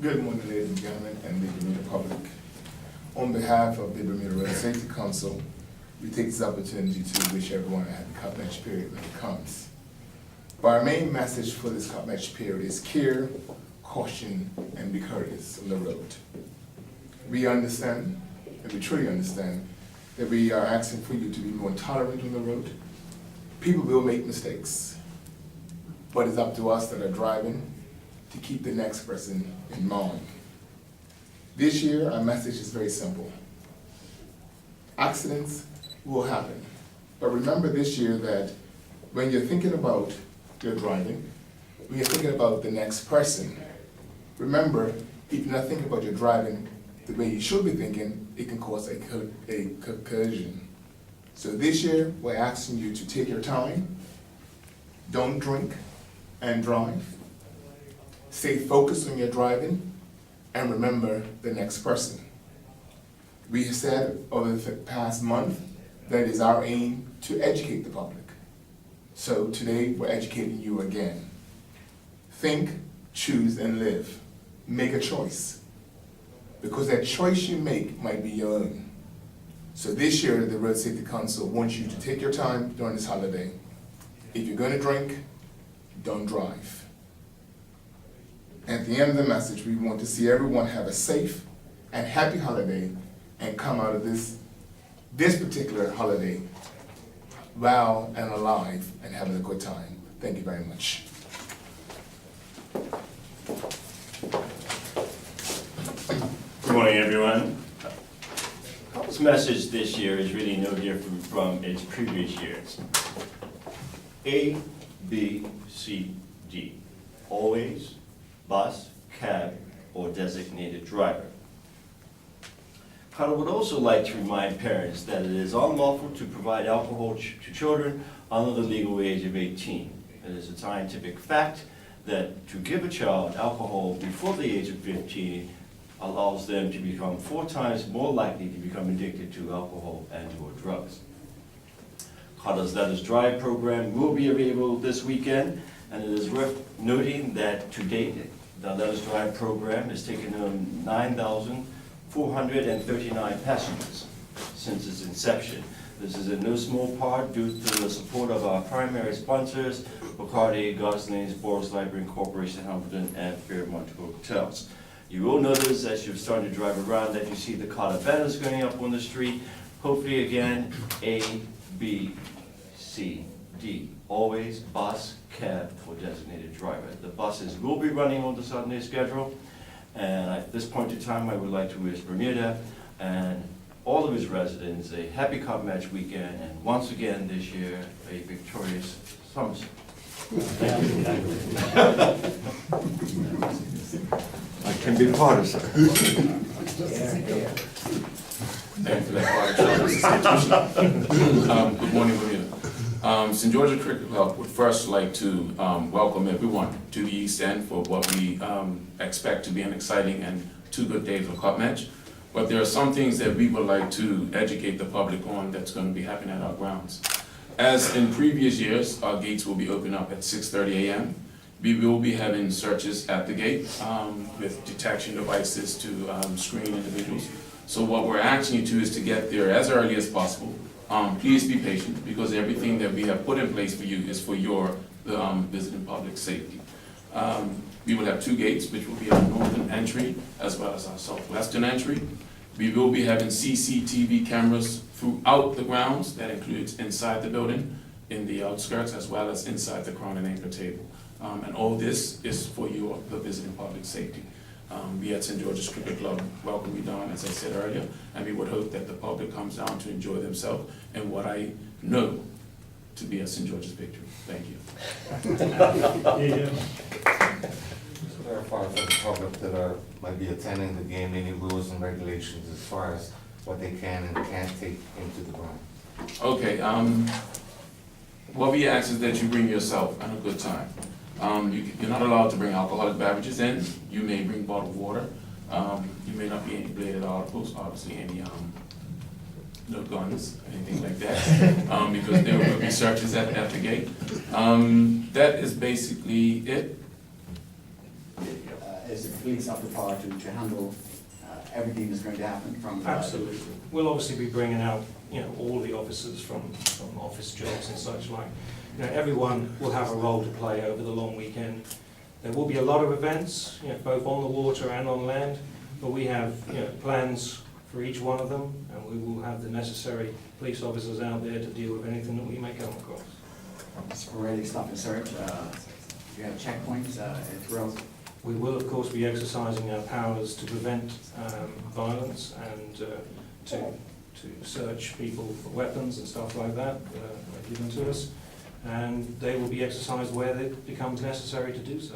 Good morning, ladies and gentlemen, and the Bermuda public. On behalf of the Bermuda Road Safety Council, we take this opportunity to wish everyone a happy cutmatch period when it comes. But our main message for this cutmatch period is care, caution, and be courteous on the road. We understand, and we truly understand, that we are asking for you to be more tolerant on the road. People will make mistakes, but it's up to us that are driving to keep the next person in mind. This year, our message is very simple. Accidents will happen, but remember this year that when you're thinking about your driving, when you're thinking about the next person, remember, if you're not thinking about your driving the way you should be thinking, it can cause a collision. So this year, we're asking you to take your time, don't drink and drive, stay focused on your driving, and remember the next person. We have said over the past month that it is our aim to educate the public. So today we're educating you again. Think, choose, and live. Make a choice. Because that choice you make might be your own. So this year the Road Safety Council wants you to take your time during this holiday. If you're going to drink, don't drive. At the end of the message, we want to see everyone have a safe and happy holiday and come out of this particular holiday well and alive and having a good time. Thank you very much. Good morning, everyone. CADA's message this year is really no different from its previous years. A, B, C, D. Always bus, cab, or designated driver. CADA would also like to remind parents that it is unlawful to provide alcohol to children under the legal age of 18. It is a scientific fact that to give a child alcohol before the age of 15 allows them to become 4 times more likely to become addicted to alcohol and or drugs. CADA's Let Us Drive program will be available this weekend, and it is worth noting that to date, the Let Us Drive program has taken on 9,439 passengers since its inception. This is in no small part due to the support of our primary sponsors, Bacardi, Gosling's, Boris Library Corporation, Hamilton, and Fairmont Hotels. You will notice as you're starting to drive around that you see the CADA banners going up on the street. Hopefully again, A, B, C, D. Always bus, cab, or designated driver. The buses will be running on the Sunday schedule. And at this point in time, I would like to wish Bermuda and all of its residents a happy cutmatch weekend, and once again this year, a victorious summer. Thank you. I can be part of it. Thank you for that part of good morning, Bermuda. St. George's Cricket Club would first like to welcome everyone to the East End for what we expect to be an exciting and 2 good days of cup match. But there are some things that we would like to educate the public on that's going to be happening at our grounds. As in previous years, our gates will be opening up at 6:30 a.m. We will be having searches at the gate with detection devices to screen individuals. So what we're asking you to is to get there as early as possible. Please be patient, because everything that we have put in place for you is for your visiting public safety. We will have 2 gates, which will be our northern entry as well as our southwestern entry. We will be having CCTV cameras throughout the grounds. That includes inside the building, in the outskirts, as well as inside the crown and anchor table. And all this is for your the visiting public safety. We at St. George's Cricket Club welcome you down, as I said earlier, and we would hope that the public comes down to enjoy themselves and what I know to be a St. George's victory. Thank you. Clarify for the public that might be attending the game, any rules and regulations as far as what they can and can't take into the ground. Okay, what we ask is that you bring yourself and a good time. You're not allowed to bring alcoholic beverages in. You may bring bottled water. You may not be any bladed articles, obviously any no guns, anything like that, because there will be searches at the gate. That is basically it. is the police up to par to handle everything that's going to happen from? Absolutely. We'll obviously be bringing out, all the officers from office jobs and such like. Everyone will have a role to play over the long weekend. There will be a lot of events, both on the water and on land, but we have, plans for each one of them, and we will have the necessary police officers out there to deal with anything that we may come across. Sporadic stop and search, you have checkpoints throughout? We will, of course, be exercising our powers to prevent violence and to search people for weapons and stuff like that given to us. And they will be exercised where it becomes necessary to do so.